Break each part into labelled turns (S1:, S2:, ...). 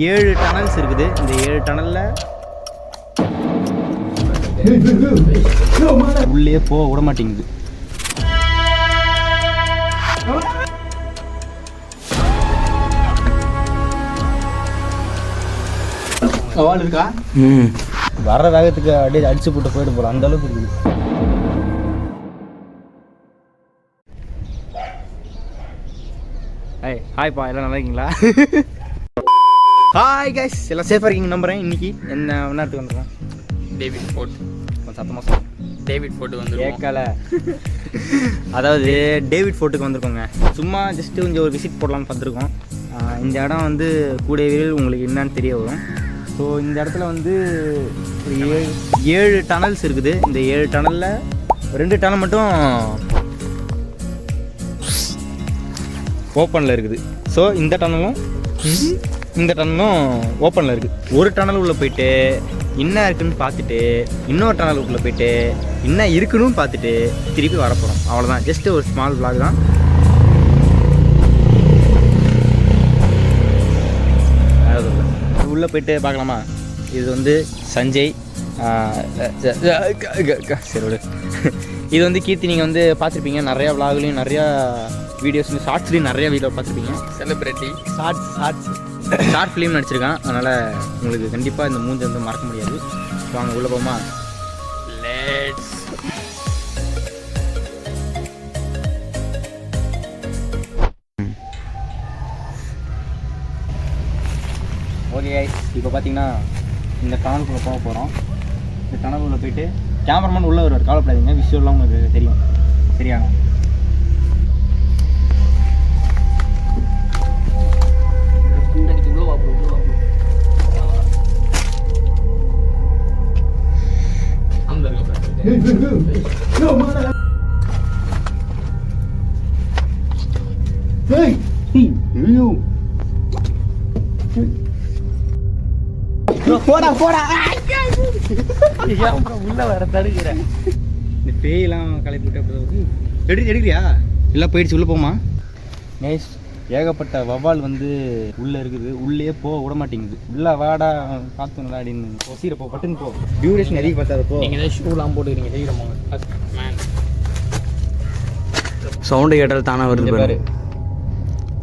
S1: 7 tunnels இருக்குது. இந்த 7 டனலில் உள்ளே போக விட மாட்டேங்குது. சவால் இருக்கா? வர வேகத்துக்கு அப்படியே அடிச்சு போட்டு போயிட்டு போகலாம், அந்த அளவுக்கு இருக்குது. ஹாய்ப்பா, எல்லாம் நல்லா இருக்கீங்களா? ஹாய் கைஸ், எல்லாம் சேஃபாக இருக்கீங்க நம்புறேன். இன்னைக்கு என்ன நேரத்துக்கு வந்துடுறோம்?
S2: David Ford.
S1: சத்தமாக
S2: டேவிட் ஃபோர்ட்டு வந்து
S1: கேட்கல. அதாவது டேவிட் ஃபோர்ட்டுக்கு வந்திருக்கோங்க. சும்மா ஜஸ்ட்டு கொஞ்சம் ஒரு விசிட் போடலான்னு பார்த்துருக்கோம். இந்த இடம் வந்து கூடிய விரைவில் உங்களுக்கு என்னன்னு தெரிய வரும். ஸோ இந்த இடத்துல வந்து ஒரு 7 டனல்ஸ் இருக்குது. இந்த 7 டனலில் 2 டனல் மட்டும் ஓப்பனில் இருக்குது. ஸோ இந்த டனலும் ஓப்பனில் இருக்குது. ஒரு டனல் உள்ளே போயிட்டு என்ன இருக்குன்னு பார்த்துட்டு இன்னொரு டனலுக்குள்ளே போயிட்டு என்ன இருக்குன்னு பார்த்துட்டு திருப்பி வரப்போகிறோம். அவ்வளோதான், ஜஸ்ட்டு ஒரு ஸ்மால் vlog தான். உள்ளே போயிட்டு பார்க்கலாமா? இது வந்து சஞ்சய், சரி விடு. இது வந்து கீர்த்தி. நீங்கள் வந்து பார்த்துருப்பீங்க நிறையா விளாக்லையும் நிறையா வீடியோஸ்லையும் ஷார்ட்ஸ்லையும் நிறையா வீடியோ பார்த்துருப்பீங்க.
S2: செலிப்ரிட்டி
S1: ஷார்ட் ஃபிலிம் நடிச்சிருக்கான். அதனால் உங்களுக்கு கண்டிப்பாக இந்த மூஞ்சி வந்து மறக்க முடியாது. வாங்க உள்ளே போமா.
S2: லெட்ஸ்
S1: ஓகே கைஸ், இப்போ பார்த்தீங்கன்னா இந்த டனலுக்குள்ளே போக போகிறோம். இந்த டனலுக்குள்ளே போயிட்டு கேமராமேன் உள்ளே வருவார், கவலைப்படாதீங்க. விஷுவல்லாம் உங்களுக்கு தெரியும், சரியா? போடா உள்ள வர தடுக்கிறேன். இந்த பேயெல்லாம் கலப்பி விட்டு எடுக்கிறியா? எல்லாம் போயிடுச்சு, உள்ளே போமா. நைஸ். ஏகப்பட்ட வவ்வால் வந்து உள்ளே இருக்குது. உள்ளே போக விட மாட்டேங்குது. உள்ள வாடா பார்த்துங்களா அப்படின்னு சீரை போ, பட்டுன்னு போ. டியூரேஷன் அதிக பார்த்தாது போ.
S2: நீங்கள் தான் ஷூலாம் போட்டுக்கிறீங்க, சீக்கிரம் போங்க.
S3: சவுண்டு கேட்டால் தானே வருது பாரு.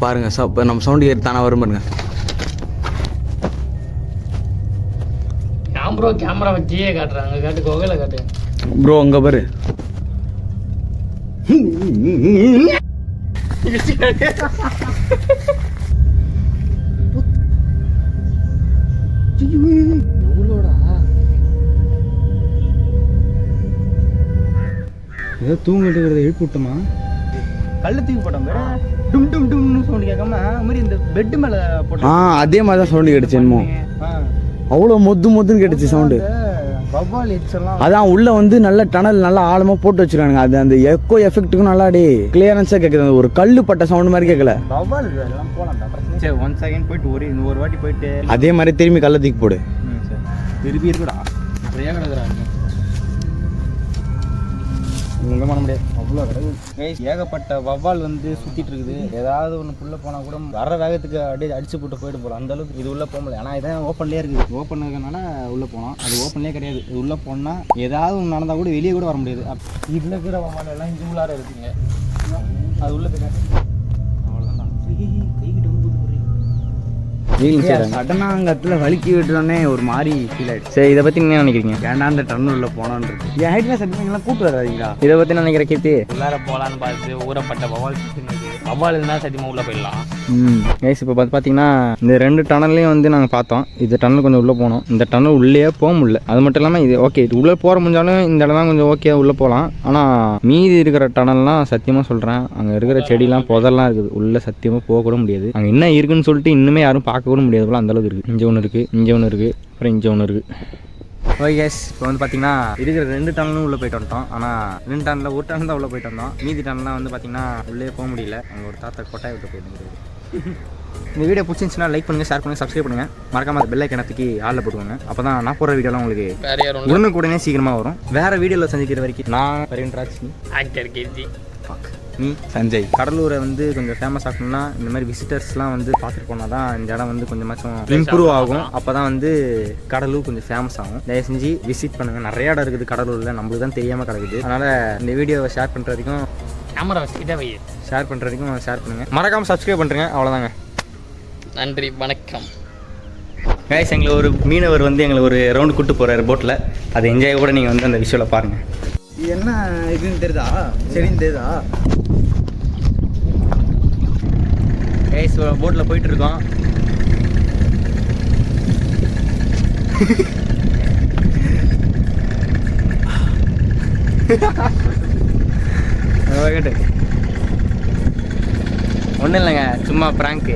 S3: பாருங்க, நம்ம சவுண்டு கேட்டு தானே வரும் பாருங்க.
S2: ப்ரோ கேமரா வச்சியே காட்டுறாங்க, காட்டு கோகையில் காட்டு
S3: ப்ரோ. அங்கே பாரு.
S1: ஏதோ தூங்கிட்டு இருக்கிறத எழுப்பி விட்டோமா? கல்லு தூக்கி போட்டோம். டும் டும் டும்னு சவுண்டு கேட்காம மாதிரி இந்த பெட்டு மேலே போட்டோம்.
S3: அதே மாதிரி தான் சவுண்டு கேட்டுச்சு. என்னமோ அவ்வளோ மொத்துன்னு கேட்டுச்சு சவுண்டு. அதான் உள்ள வந்து நல்ல டனல் நல்லா ஆழமா போட்டு வச்சிருக்கானுங்க. அது அந்த எக்கோ எஃபெக்ட்டுக்கும் நல்லா கிளியரன்ஸா கேட்குது. ஒரு கல்லு பட்ட சவுண்ட் மாதிரி கேட்கல.
S1: சரி, 1 செகண்ட் போயிட்டு ஒரு வாட்டி போயிட்டு
S3: அதே மாதிரி திரும்பி கல்ல தூக்கி போடு.
S1: திருப்பி இருக்குடா, நிறையா கிடக்குறாங்க. ஒன்றும் பண்ண முடியாது, அவ்வளோ கிடக்கு. ஏகப்பட்ட வவ்வால் வந்து சுற்றிட்டு இருக்குது. ஏதாவது ஒன்று புள்ள போனால் கூட வர வேகத்துக்கு அப்படியே அடிச்சு போட்டு போயிட்டு போகலாம், அந்த அளவுக்கு இது உள்ளே போக முடியல. ஆனால் இதான் ஓப்பன்லேயே இருக்குது. ஓப்பன் இருக்கனால உள்ளே போனோம். அது ஓப்பன்லேயே கிடையாது. இது உள்ளே போனால் ஏதாவது ஒன்று நடந்தால் கூட வெளியே கூட வர முடியாது. இதில் இருக்கிற வவ்வால் எல்லாம் இங்கே உள்ளார இருக்குங்க. அது உள்ளே போய் அவ்வளோதான். கைகிட்ட வந்து
S3: சடனாங்கத்தில் வலிக்கி விட்டுறோன்னே ஒரு மாதிரி ஃபீல் ஆயிடுச்சு.
S1: சரி, இதை பற்றி என்ன நினைக்கிறீங்க?
S3: ஏன்னா அந்த டன்னுள்ள போனான்னு இருக்கு. என் ஹைட்ல சட்டிங்கெல்லாம் கூட்டு வராதிங்களா?
S1: இதை பற்றி நினைக்கிற கீர்த்தி?
S2: உள்ளார போகலான்னு பார்த்து ஊறப்பட்ட வவால் வவால் இருந்தால் சத்தியமாக உள்ளே போயிடலாம்.
S1: கைஸ், இப்போ பார்த்தீங்கன்னா இந்த 2 டனல்லையும் வந்து நாங்கள் பார்த்தோம். இந்த டனல் கொஞ்சம் உள்ளே போனோம். இந்த டனல் உள்ளே போக முடியல. அது மட்டும் இல்லாமல் இது ஓகே, இது உள்ளே போகிற முடிஞ்சாலும் இந்த இடம்லாம் கொஞ்சம் ஓகே உள்ளே போகலாம். ஆனால் மீதி இருக்கிற டனல்லாம் சத்தியமாக சொல்கிறேன், அங்கே இருக்கிற செடிலாம் புதெல்லாம் இருக்குது. உள்ளே சத்தியமாக போகக்கூட முடியாது. அங்கே என்ன இருக்குன்னு சொல்லிட்டு இன்னுமே யாரும் பார்க்க கூட முடியாது போல, அந்தளவுக்கு இருக்குது. இங்கே ஒன்று இருக்குது, இங்கே ஒன்று இருக்குது, அப்புறம் இங்கே ஒன்று இருக்குது. ஓகே கேஸ், இப்போ வந்து பார்த்தீங்கன்னா இருக்கிற 2 டனலும் உள்ளே போயிட்டு வந்துட்டோம். ஆனால் 2 டனில் ஒரு டன் தான் உள்ளே போயிட்டு வந்தோம். மீதி டன்லாம் வந்து பார்த்தீங்கன்னா உள்ளே போக முடியல. அங்கே ஒரு தாத்தா கொட்டாய் விட்டு போயிட்டு. இந்த வீடியோ பிடிச்சிருந்துச்சுன்னா லைக் பண்ணுங்கள், ஷேர் பண்ணுங்கள், சப்ஸ்கிரைப் பண்ணுங்கள். மறக்காம பெல் ஐக்கனை தூக்கி ஆளில் போட்டுக்கோங்க. அப்போ தான் நான் போடுற வீடியோலாம் உங்களுக்கு உடனுக்குடனே சீக்கிரமாக வரும். வேறு வீடியோவில் சந்திக்கிற வரைக்கும் நான் பரிவன் ராஜ்,
S2: ஆக்டர் கீர்த்தி.
S1: நீ
S3: சஞ்சய்.
S1: கடலூரை வந்து கொஞ்சம் ஃபேமஸ் ஆகணும்னா இந்த மாதிரி விசிட்டர்ஸ்லாம் வந்து பார்த்துட்டு போனால் தான் இந்த இடம் வந்து கொஞ்சமாச்சும் இம்ப்ரூவ் ஆகும். அப்போ தான் வந்து கடலூர் கொஞ்சம் ஃபேமஸ் ஆகும். தயவு செஞ்சு விசிட் பண்ணுங்கள். நிறைய இடம் இருக்குது கடலூரில், நம்மளுக்கு தான் தெரியாமல் கிடக்குது. அதனால் இந்த வீடியோவை ஷேர் பண்ணுற வரைக்கும்
S2: கேமரா வச்சுக்கிட்டே வை.
S1: ஷேர் பண்ணுற வரைக்கும் ஷேர் பண்ணுங்கள். மறக்காமல் சப்ஸ்கிரைப் பண்ணுறேங்க. அவ்வளோதாங்க.
S2: நன்றி, வணக்கம்.
S1: கைஸ், எங்களை ஒரு மீனவர் வந்து எங்களை ஒரு ரவுண்டு கூப்பிட்டு போகிறாரு போட்டில். அதை என்ஜாய் கூட நீங்கள் வந்து அந்த விஷுவலை பாருங்கள்.
S3: என்ன இதுன்னு தெரியுதா? சரின்னு தெரியுதா?
S1: கைஸ், போட்டில் போயிட்டுருக்கோம். ஒன்றும் இல்லைங்க, சும்மா ப்ராங்க்கு.